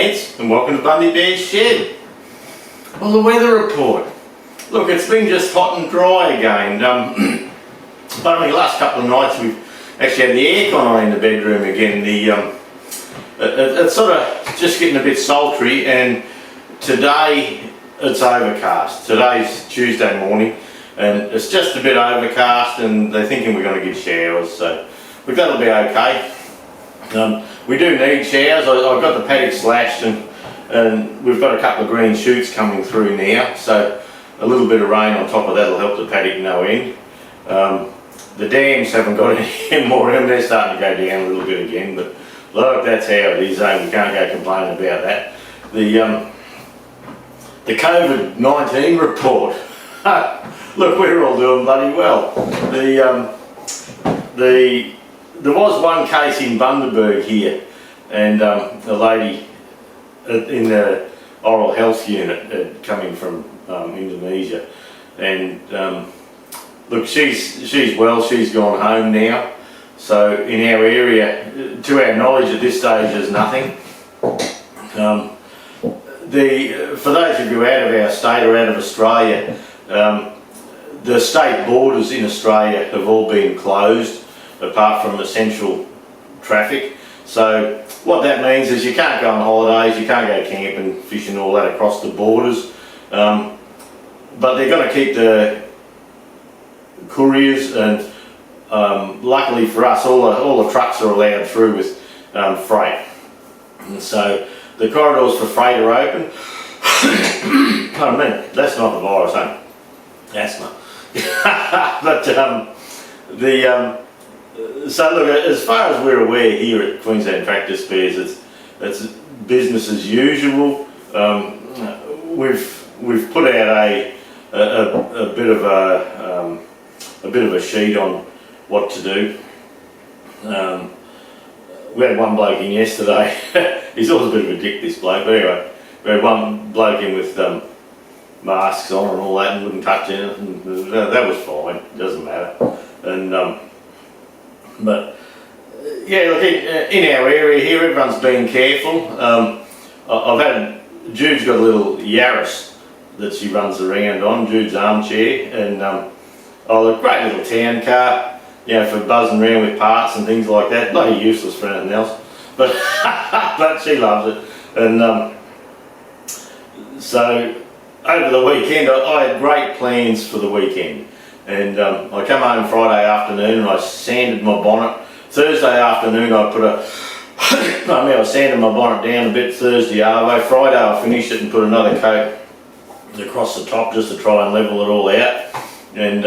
gents, and welcome to Bundy Bear's Shed. Well, the weather report. Look, it's been just hot and dry again. But I mean, the last couple of nights we've actually had the aircon on in the bedroom again. It's sort of just getting a bit sultry, and today it's overcast. Today's Tuesday morning, and it's just a bit overcast, and they're thinking we're going to get showers, so that'll be okay. We do need showers. I've got the paddock slashed, and we've got a couple of green shoots coming through now, so a little bit of rain on top of that will help the paddock no end. The dams haven't got any more in them. They're starting to go down a little bit again, but look, that's how it is. We can't go complaining about that. The COVID-19 report. Look, we're all doing bloody well. There was one case in Bundy here, and a lady in the oral health unit coming from Indonesia, and look, she's well. She's gone home now. So in our area, to our knowledge at this stage, there's nothing. For those of you out of our state or out of Australia, the state borders in Australia have all been closed apart from essential traffic. So what that means is you can't go on holidays, you can't go camping, fishing, all that across the borders. But they're going to keep the couriers, and luckily for us, all the trucks are allowed through with freight. And so the corridors for freight are open. Pardon me, that's not the virus, eh? Asthma. But so look, as far as we're aware here at Queensland Tractor Spares, it's business as usual. We've put out a bit of a sheet on what to do. We had one bloke in yesterday. He's always a bit of a dick, this bloke, but anyway, we had one bloke in with masks on and all that, and wouldn't touch it, and that was fine, doesn't matter. And but yeah, look, in our area here, everyone's been careful. I've had Jude's got a little Yaris that she runs around on, Jude's armchair, and a great little town car, you know, for buzzing around with parts and things like that. Bloody useless for anything else, but but she loves it. And so over the weekend, I had great plans for the weekend, and I come home Friday afternoon and I sanded my bonnet. Thursday afternoon I put I sanded my bonnet down a bit Thursday arvo. Friday I finished it and put another coat across the top just to try and level it all out. And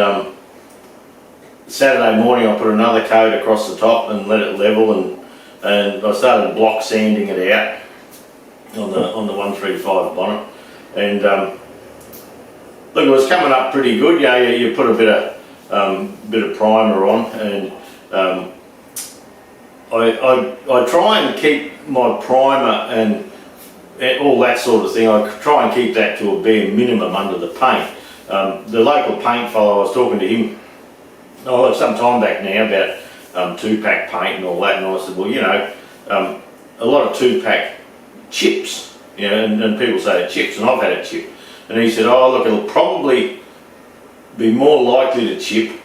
Saturday morning I put another coat across the top and let it level, and I started block sanding it out on the 135 bonnet. And look, it was coming up pretty good. Yeah, you put a bit of primer on, and I try and keep my primer and all that sort of thing. I try and keep that to a bare minimum under the paint. The local paint fellow, I was talking to him some time back now about 2-pack paint and all that, and I said, well, you know, a lot of 2-pack chips, you know, and people say it chips, and I've had it chip. And he said, oh look, it'll probably be more likely to chip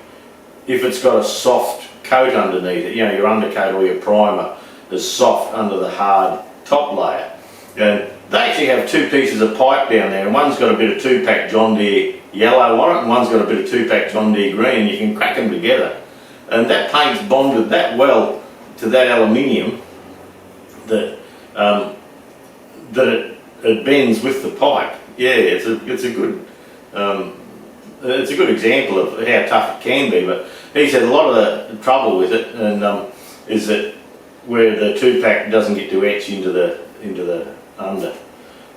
if it's got a soft coat underneath it, you know, your undercoat or your primer is soft under the hard top layer. And they actually have 2 pieces of pipe down there, and one's got a bit of 2-pack John Deere yellow on it, and one's got a bit of 2-pack John Deere green, and you can crack them together. And that paint's bonded that well to that aluminium that it bends with the pipe. Yeah, it's a good example of how tough it can be. But he said a lot of the trouble with it is that where the 2-pack doesn't get to etch into the under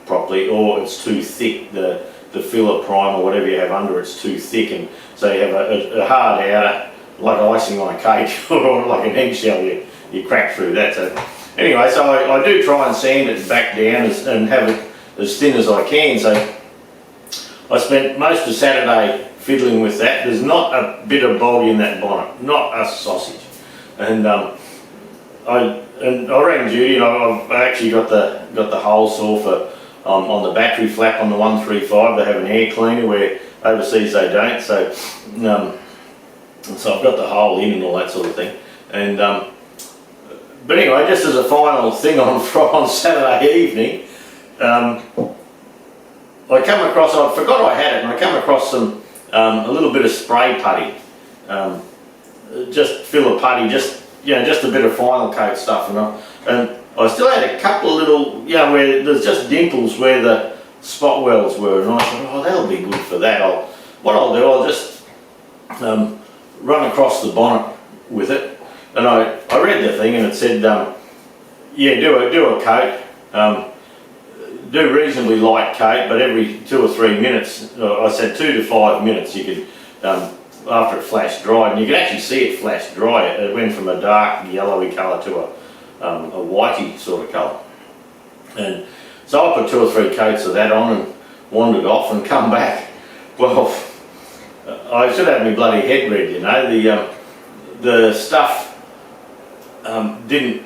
properly, or it's too thick, the filler prime or whatever you have under it's too thick, and so you have a hard outer like icing on a cake or like an eggshell, you crack through that. So anyway, so I do try and sand it back down and have it as thin as I can. So I spent most of Saturday fiddling with that. There's not a bit of bog in that bonnet, not a sausage. And I and I rang Judy, and I've actually got the hole saw for on the battery flap on the 135. They have an air cleaner where overseas they don't. So so I've got the hole in and all that sort of thing. And but anyway, just as a final thing on Saturday evening, I come across, I forgot I had it, and I come across some a little bit of spray putty, just fill a putty, just a bit of final coat stuff, and I still had a couple of little, where there's just dimples where the spot welds were, and I thought, oh, that'll be good for that. What I'll do, I'll just run across the bonnet with it, and I read the thing, and it said, do a coat. Do reasonably light coat, but every 2 or 3 minutes, I said 2 to 5 minutes, you could, after it flashed dry, and you could actually see it flash dry. It went from a dark yellowy colour to a whitey sort of colour. And so I put 2 or 3 coats of that on and wandered off and come back. Well, I should have my bloody head red, the stuff didn't.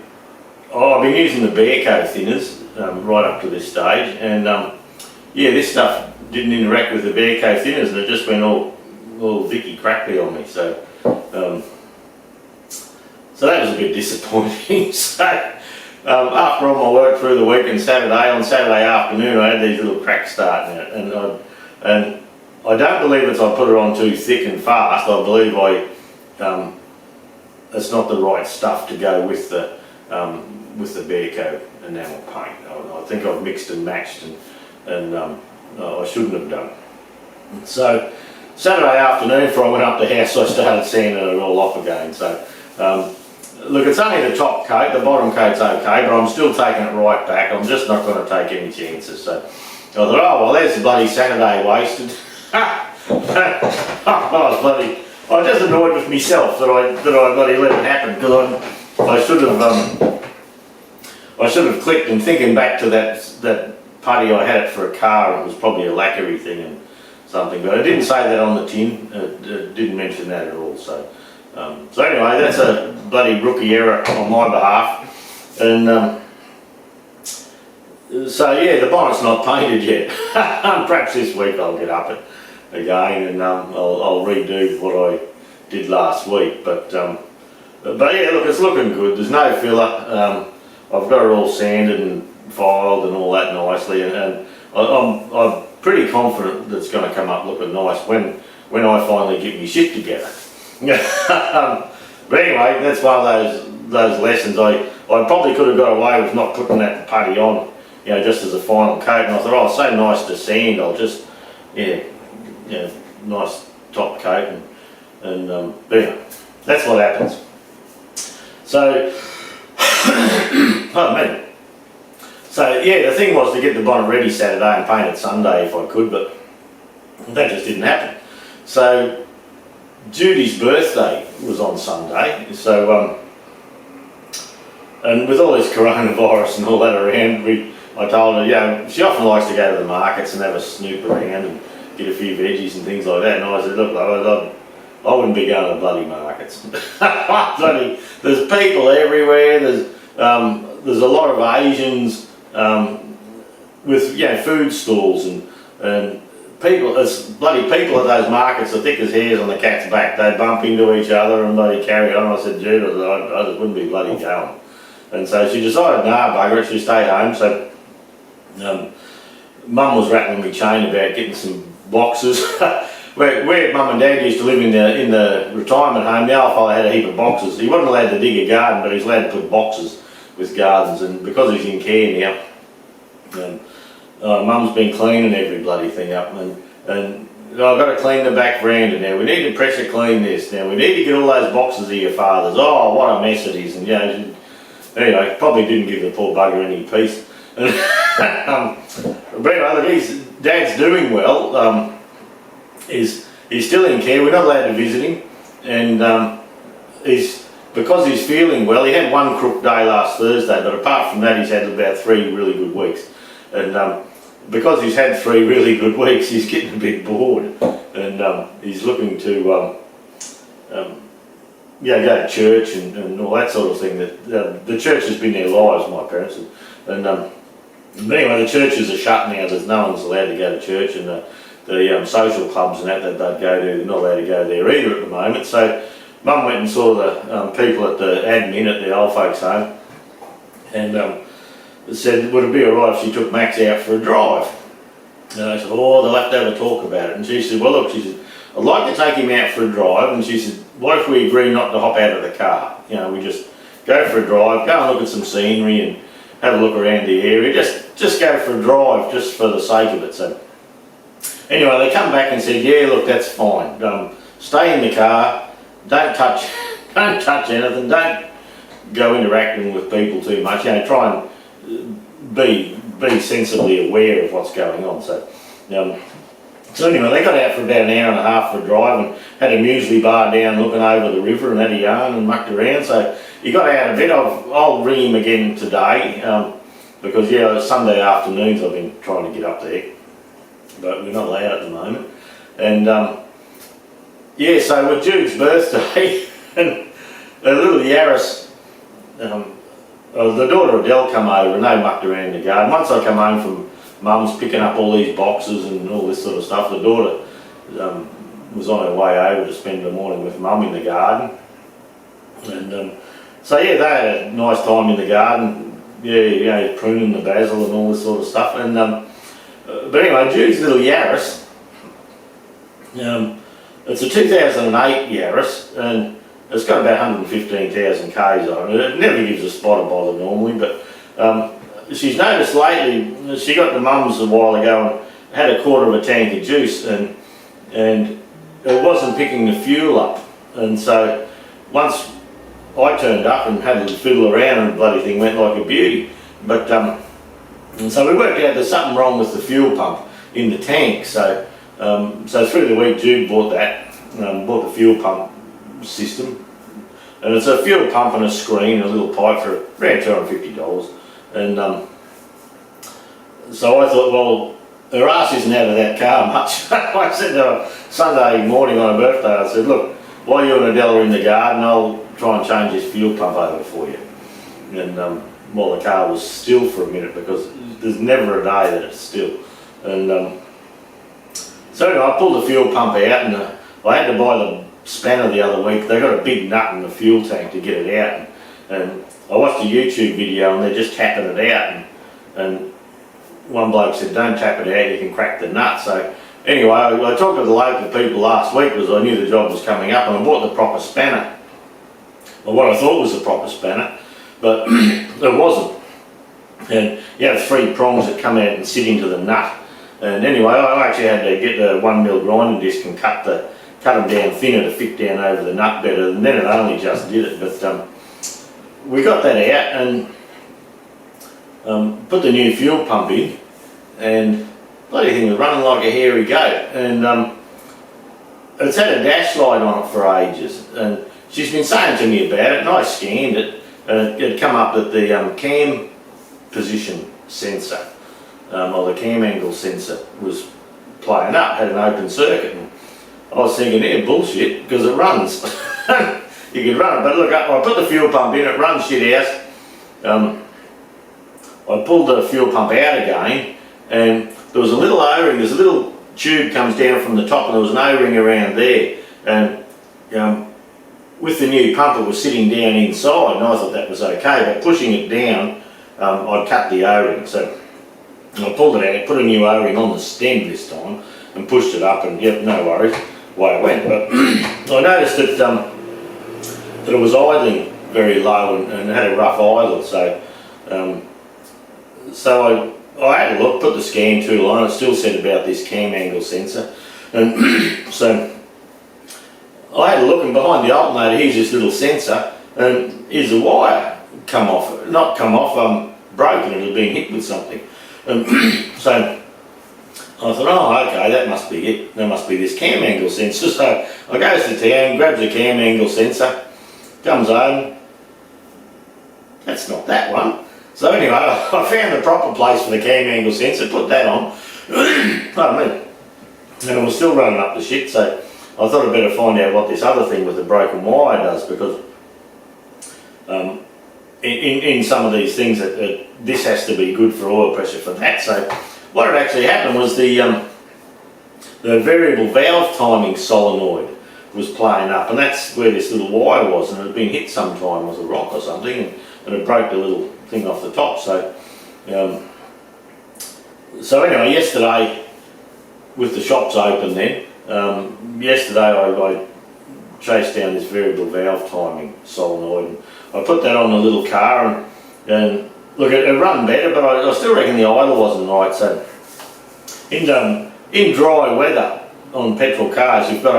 I've been using the Bear coat thinners right up to this stage, and this stuff didn't interact with the Bear coat thinners, and it just went all Vicky crackly on me. So that was a bit disappointing. So after all my work through the week and on Saturday afternoon, I had these little cracks starting out, and I don't believe it's I put it on too thick and fast. I believe it's not the right stuff to go with the Bear coat enamel paint. I think I've mixed and matched, and I shouldn't have done. So Saturday afternoon, before I went up the house, I started sanding it all off again. So look, it's only the top coat, the bottom coat's okay, but I'm still taking it right back. I'm just not going to take any chances. So I thought, oh well, there's the bloody Saturday wasted. I was just annoyed with myself that I bloody let it happen, because I should have clicked, and thinking back to that putty, I had it for a car, and it was probably a lacquery thing and something, but I didn't say that on the tin. It didn't mention that at all. So anyway, that's a bloody rookie error on my behalf, and the bonnet's not painted yet. Perhaps this week I'll get up it again, and I'll redo what I did last week. But yeah, look, it's looking good. There's no filler. I've got it all sanded and filed and all that nicely, and I'm pretty confident that it's going to come up looking nice when I finally get my shit together. But anyway, that's one of those lessons. I probably could have got away with not putting that putty on, just as a final coat, and I thought, oh, it's so nice to sand, I'll just, nice top coat, and that's what happens. So, pardon me. So the thing was to get the bonnet ready Saturday and paint it Sunday if I could, but that just didn't happen. So Judy's birthday was on Sunday, so and with all this coronavirus and all that around, I told her, she often likes to go to the markets and have a snoop around and get a few veggies and things like that, and I said, look, I wouldn't be going to bloody markets. There's people everywhere. There's a lot of Asians with food stalls, and people. It's bloody people at those markets are thick as hairs on the cat's back. They bump into each other and bloody carry on. I said, Jude, I just wouldn't be bloody going. And so she decided, nah, bugger it, she'd stay home. So Mum was rattling me chain about getting some boxes. Where Mum and Dad used to live in the retirement home, the old fella had a heap of boxes. He wasn't allowed to dig a garden, but he's allowed to put boxes with gardens, and because he's in care now, Mum's been cleaning every bloody thing up, and I've got to clean the back veranda now. We need to pressure clean this now. We need to get all those boxes of your father's. Oh, what a mess it is! And anyway, probably didn't give the poor bugger any peace. But anyway, Dad's doing well. He's still in care. We're not allowed to visit him, and because he's feeling well. He had one crook day last Thursday, but apart from that, he's had about 3 really good weeks. And because he's had 3 really good weeks, he's getting a bit bored, and he's looking to go to church and all that sort of thing. That the church has been their lives, my parents, and but anyway, the churches are shut now. There's no one's allowed to go to church, and the social clubs and that they'd go to, they're not allowed to go there either at the moment. So Mum went and saw the people at the admin at the old folks home, and said, would it be alright if she took Max out for a drive? And I said, oh, they'll have to have a talk about it. And she said, well look, she said, I'd like to take him out for a drive. And she said, what if we agree not to hop out of the car? You know, we just go for a drive, go and look at some scenery and have a look around the area. Just go for a drive, just for the sake of it. So anyway, they come back and said, yeah, look, that's fine. Stay in the car, don't touch anything, don't go interacting with people too much. You know, try and be sensibly aware of what's going on. So anyway, they got out for about an hour and a half for a drive and had a muesli bar down looking over the river and had a yarn and mucked around. So he got out a bit. I'll ring him again today because Sunday afternoons I've been trying to get up there, but we're not allowed at the moment. And so with Jude's birthday and a little Yaris, the daughter of Dell come over and they mucked around the garden. Once I come home from Mum's picking up all these boxes and all this sort of stuff, the daughter was on her way over to spend the morning with Mum in the garden. And they had a nice time in the garden, pruning the basil and all this sort of stuff. And but anyway, Jude's little Yaris, it's a 2008 Yaris, and it's got about 115,000 k's on it. It never gives a spot of bother normally, but she's noticed lately, she got to Mum's a while ago and had a quarter of a tank of juice, and it wasn't picking the fuel up. And so once I turned up and had to fiddle around and the bloody thing went like a beauty. But and so we worked out there's something wrong with the fuel pump in the tank. So through the week Jude bought the fuel pump system, and it's a fuel pump and a screen and a little pipe for around $250. And so I thought, well, her ass isn't out of that car much. I said to her Sunday morning on her birthday, I said, look, while you and Adele are in the garden, I'll try and change this fuel pump over for you. And while the car was still for a minute, because there's never a day that it's still. And so anyway, I pulled the fuel pump out, and I had to buy the spanner the other week. They got a big nut in the fuel tank to get it out. And I watched a YouTube video and they're just tapping it out, and one bloke said, don't tap it out, you can crack the nut. So anyway, I talked to the local people last week because I knew the job was coming up, and I bought the proper spanner, or what I thought was the proper spanner, but it wasn't. And you have 3 prongs that come out and sit into the nut. And anyway, I actually had to get the 1mm grinding disc and cut them down thinner to fit down over the nut better, and then it only just did it. But we got that out and put the new fuel pump in, and bloody thing was running like a hairy goat. And it's had a dash light on it for ages, and she's been saying to me about it, and I scanned it, and it had come up that the cam position sensor, or the cam angle sensor, was playing up, had an open circuit. And I was thinking, yeah, bullshit, because it runs. You can run it, but look, I put the fuel pump in, it runs shit out. I pulled the fuel pump out again, and there was a little O-ring, there's a little tube comes down from the top, and there was an O-ring around there. And with the new pump, it was sitting down inside, and I thought that was okay, but pushing it down, I'd cut the O-ring. So I pulled it out, put a new O-ring on the stem this time, and pushed it up, and yep, no worries, away it went. But I noticed that it was idling very low and had a rough idle, so I had a look, put the scan tool on, it still said about this cam angle sensor, and so I had a look, and behind the alternator here's this little sensor, and here's a wire broken, it had been hit with something. And so I thought, oh okay, that must be it, that must be this cam angle sensor. So I goes to town, grabs the cam angle sensor, comes home, that's not that one. So anyway, I found the proper place for the cam angle sensor, put that on, pardon me, and it was still running up the shit. So I thought I'd better find out what this other thing with the broken wire does, because in some of these things this has to be good for oil pressure for that. So what had actually happened was the variable valve timing solenoid was playing up, and that's where this little wire was, and it had been hit sometime with a rock or something, and it broke the little thing off the top. So so anyway, yesterday, with the shops open then, yesterday I chased down this variable valve timing solenoid, and I put that on the little car, and look, it run better, but I still reckon the idle wasn't right. So in dry weather on petrol cars, you've got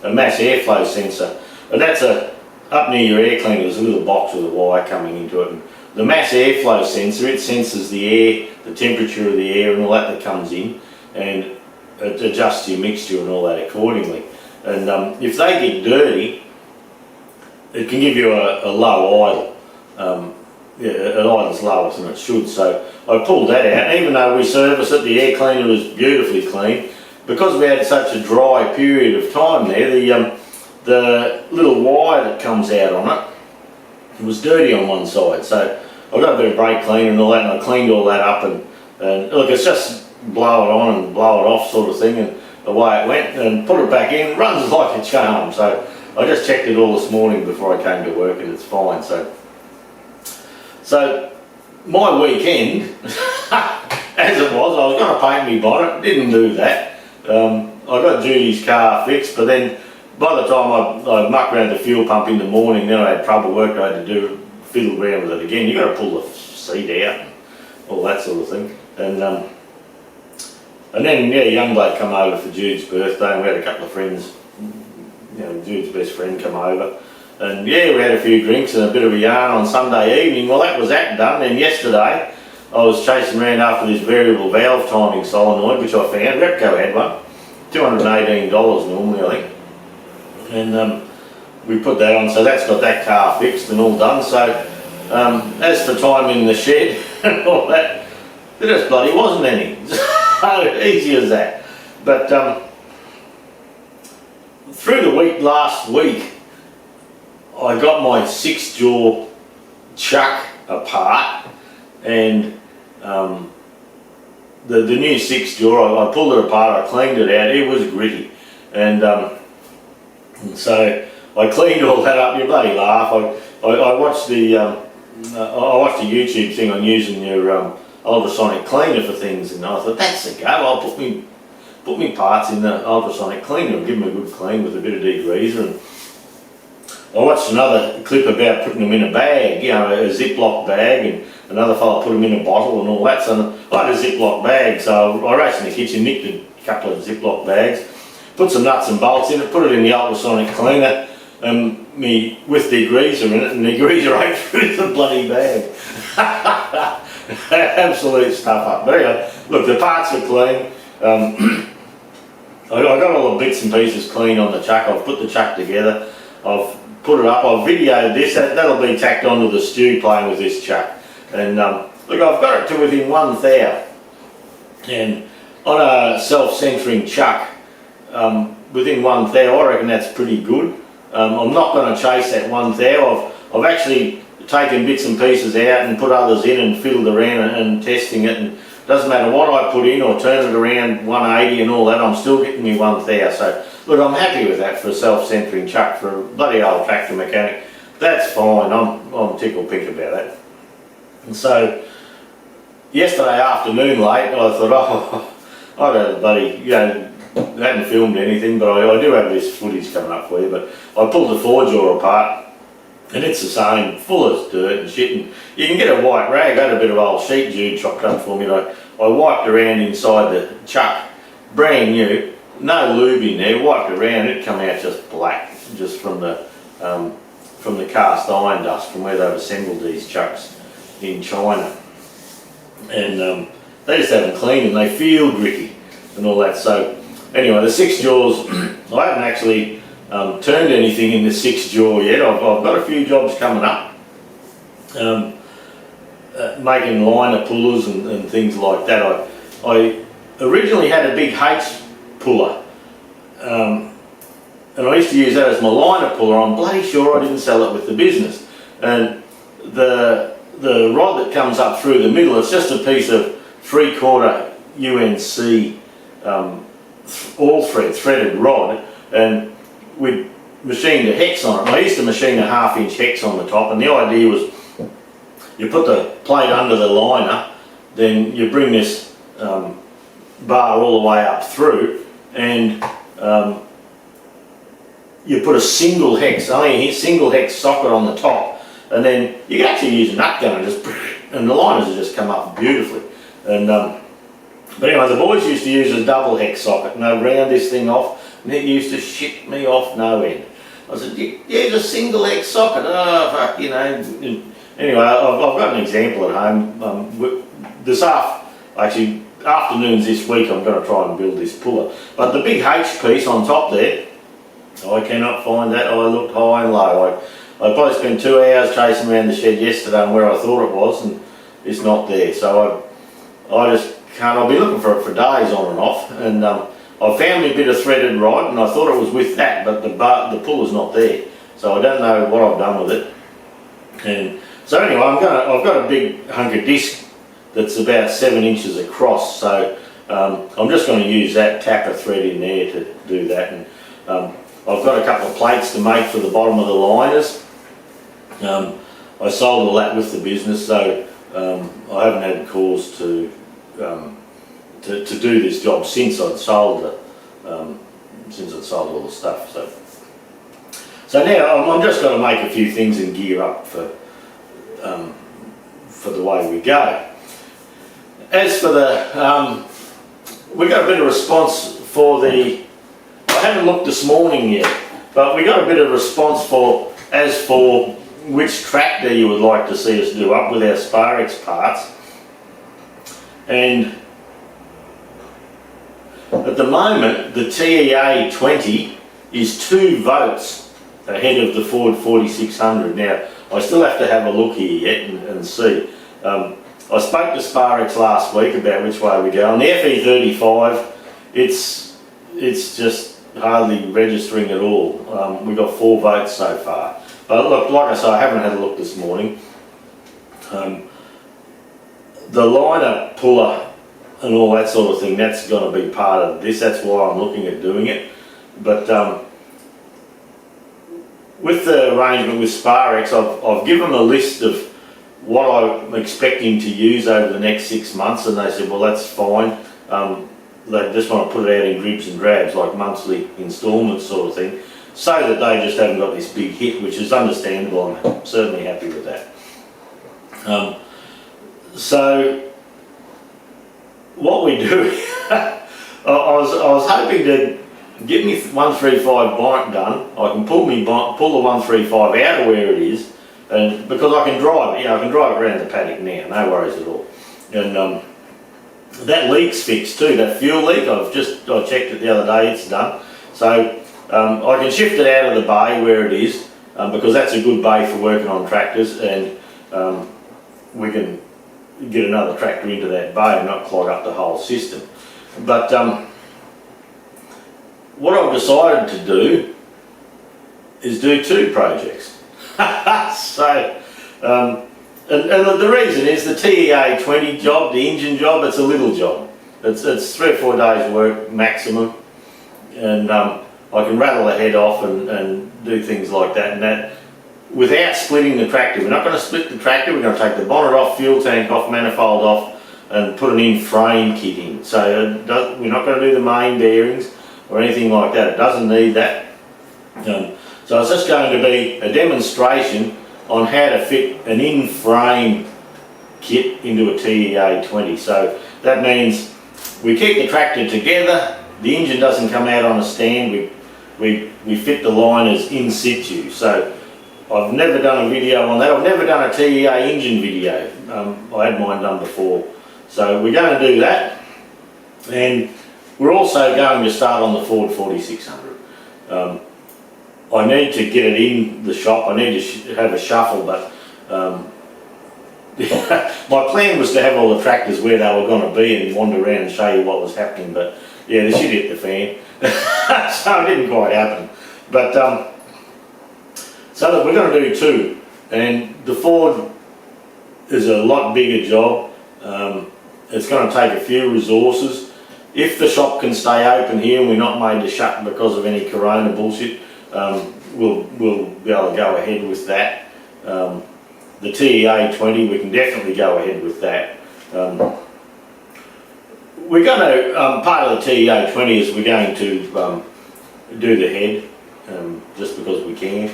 a mass airflow sensor, and that's up near your air cleaner. There's a little box with a wire coming into it, and the mass airflow sensor, it senses the air, the temperature of the air and all that comes in, and it adjusts your mixture and all that accordingly. And if they get dirty, it can give you a low idle. Yeah, an idle's lower than it should. So I pulled that out, and even though we serviced it, the air cleaner was beautifully clean. Because we had such a dry period of time there, the little wire that comes out on it was dirty on one side. So I got a bit of brake cleaner and all that, and I cleaned all that up, and look, it's just blow it on and blow it off sort of thing, and away it went, and put it back in. It runs like a charm. So I just checked it all this morning before I came to work, and it's fine. So my weekend, as it was, I was going to paint my bonnet, didn't do that. I got Judy's car fixed, but then by the time I mucked around the fuel pump in the morning, then I had trouble work I had to do, fiddle around with it again. You've got to pull the seat out and all that sort of thing. And then, yeah, a young bloke come over for Jude's birthday, and we had a couple of friends, you know, Jude's best friend come over. And yeah, we had a few drinks and a bit of a yarn on Sunday evening. Well, that was that done. And yesterday, I was chasing around after this variable valve timing solenoid, which I found. Repco had one, $218 normally, I think. And we put that on, so that's got that car fixed and all done. So as for time in the shed and all that, there just bloody wasn't any. So easy as that. But through the week last week, I got my 6-jaw chuck apart, and the new 6-jaw, I pulled it apart, I cleaned it out. It was gritty, and so I cleaned all that up. You bloody laugh. I watched the YouTube thing on using your ultrasonic cleaner for things, and I thought, that's the go. I'll put me parts in the ultrasonic cleaner and give them a good clean with a bit of degreaser. And I watched another clip about putting them in a bag, you know, a Ziploc bag, and another fella put them in a bottle and all that. So I had a Ziploc bag, so I raced in the kitchen, nicked a couple of Ziploc bags, put some nuts and bolts in it, put it in the ultrasonic cleaner, with degreaser in it, and the degreaser ate through the bloody bag. Absolute stuff up. But anyway, look, the parts are clean. I got all the bits and pieces clean on the chuck. I've put the chuck together. I've put it up. I've videoed this. That'll be tacked onto the stew playing with this chuck. And look, I've got it to within 1 thou. And on a self-centering chuck, within 1 thou, I reckon that's pretty good. I'm not going to chase that 1 thou. I've actually taken bits and pieces out and put others in and fiddled around and testing it. And it doesn't matter what I put in or turn it around 180 and all that, I'm still getting me 1 thou. So look, I'm happy with that for a self-centering chuck for a bloody old tractor mechanic. That's fine. I'm tickled pink about that. And so yesterday afternoon late, I thought, I don't bloody, you know, hadn't filmed anything, but I do have this footage coming up for you. But I pulled the 4-jaw apart, and it's the same, full of dirt and shit. And you can get a white rag. I had a bit of old sheet Jude chopped up for me, and I wiped around inside the chuck, brand new, no lube in there. Wiped around, it come out just black, just from the cast iron dust from where they've assembled these chucks in China. And they just haven't cleaned and they feel gritty and all that. So anyway, the 6-jaws, I haven't actually turned anything in the 6-jaw yet. I've got a few jobs coming up, making liner pullers and things like that. I originally had a big H puller, and I used to use that as my liner puller. I'm bloody sure I didn't sell it with the business. And the rod that comes up through the middle, it's just a piece of 3/4 UNC all threaded rod, and we machined a hex on it. And I used to machine a 1/2 inch hex on the top, and the idea was you put the plate under the liner, then you bring this bar all the way up through, and you put a single hex socket on the top, and then you can actually use a nut gun and the liners will just come up beautifully. And but anyway, the boys used to use a double hex socket, and they'd round this thing off, and it used to shit me off no end. I said, use a single hex socket. Oh fuck, you know. Anyway, I've got an example at home. Actually afternoons this week, I'm going to try and build this puller. But the big H piece on top there, I cannot find that. I looked high and low. I probably spent 2 hours chasing around the shed yesterday and where I thought it was, and it's not there. So I just can't. I'll be looking for it for days on and off. And I found me a bit of threaded rod, and I thought it was with that, but the puller's not there. So I don't know what I've done with it. And so anyway, I've got a big hunk of disc that's about 7 inches across. So I'm just going to use that, tap a thread in there to do that. And I've got a couple of plates to make for the bottom of the liners. I sold all that with the business, so I haven't had cause to do this job since I'd sold all the stuff. So now I'm just going to make a few things and gear up for the way we go. As for we got a bit of response for the. I haven't looked this morning yet, but we got a bit of response for which tractor you would like to see us do up with our Sparex parts. And at the moment, the TEA 20 is 2 votes ahead of the Ford 4600. Now, I still have to have a look here yet and see. I spoke to Sparex last week about which way we go. On the FE35, it's just hardly registering at all. We got 4 votes so far. But look, like I say, I haven't had a look this morning. The liner puller and all that sort of thing, that's going to be part of this. That's why I'm looking at doing it. But with the arrangement with Sparex, I've given them a list of what I'm expecting to use over the next 6 months, and they said, well, that's fine. They just want to put it out in dribs and drabs, like monthly instalments sort of thing, so that they just haven't got this big hit, which is understandable. I'm certainly happy with that. So what we do, I was hoping to get me 135 bonnet done. I can pull the 135 out of where it is, and because I can drive it, I can drive it around the paddock now, no worries at all. And that leak's fixed too, that fuel leak. I checked it the other day, it's done. So I can shift it out of the bay where it is, because that's a good bay for working on tractors, and we can get another tractor into that bay and not clog up the whole system. But what I've decided to do is do 2 projects. So, and the reason is the TEA 20 job, the engine job, it's a little job. It's 3 or 4 days work maximum, and I can rattle the head off and do things like that, and that without splitting the tractor. We're not going to split the tractor, we're going to take the bonnet off, fuel tank off, manifold off, and put an in-frame kit in. So we're not going to do the main bearings or anything like that. It doesn't need that. So it's just going to be a demonstration on how to fit an in-frame kit into a TEA 20. So that means we keep the tractor together, the engine doesn't come out on a stand, we fit the liners in situ. So I've never done a video on that. I've never done a TEA engine video. I had mine done before. So we're going to do that, and we're also going to start on the Ford 4600. I need to get it in the shop. I need to have a shuffle, but my plan was to have all the tractors where they were going to be and wander around and show you what was happening, but yeah, the shit hit the fan. So it didn't quite happen. But so look, we're going to do two, and the Ford is a lot bigger job. It's going to take a few resources. If the shop can stay open here and we're not made to shut because of any corona bullshit, we'll be able to go ahead with that. The TEA 20, we can definitely go ahead with that. We're going to, part of the TEA 20 is we're going to do the head, just because we can,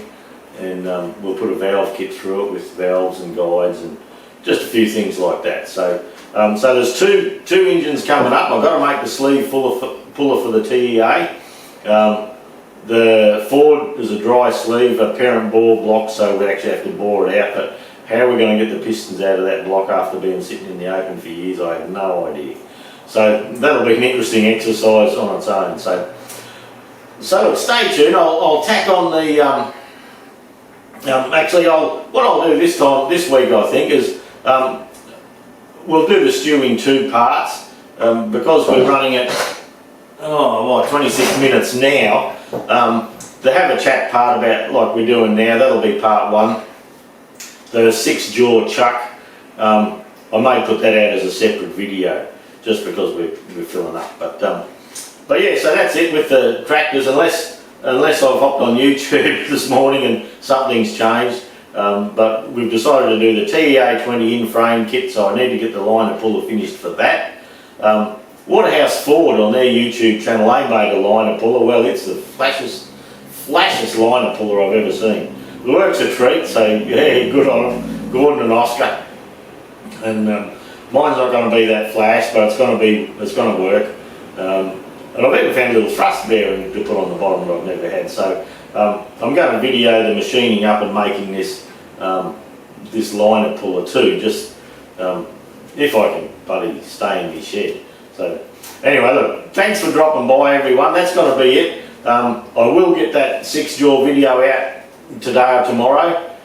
and we'll put a valve kit through it with valves and guides and just a few things like that. So so there's two engines coming up. I've got to make the sleeve puller for the TEA. The Ford is a dry sleeve, a parent bore block, so we actually have to bore it out, but how we're going to get the pistons out of that block after being sitting in the open for years, I have no idea. So that'll be an interesting exercise on its own. So stay tuned. I'll tack on the actually what I'll do this week I think is we'll do the stew in two parts, because we're running it 26 minutes now. To have a chat part about like we're doing now, that'll be part one. The 6-jaw chuck, I may put that out as a separate video just because we're filling up. But yeah, so that's it with the tractors, unless I've hopped on YouTube this morning and something's changed. But we've decided to do the TEA 20 in-frame kit, so I need to get the liner puller finished for that. Waterhouse Ford on their YouTube channel, they made a liner puller. Well, it's the flashiest liner puller I've ever seen. The work's a treat, so yeah, good on them, Gordon and Oscar. And mine's not going to be that flash, but it's going to work. And I've even found a little thrust bearing to put on the bottom that I've never had. So I'm going to video the machining up and making this this liner puller too, just if I can bloody stay in my shed. So anyway, look, thanks for dropping by everyone. That's going to be it. I will get that 6-jaw video out today or tomorrow.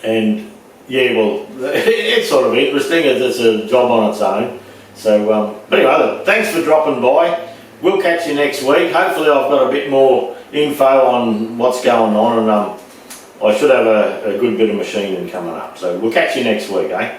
And yeah, well, it's sort of interesting. It's a job on its own. So, but anyway, look, thanks for dropping by. We'll catch you next week. Hopefully I've got a bit more info on what's going on, and I should have a good bit of machining coming up. So we'll catch you next week, eh?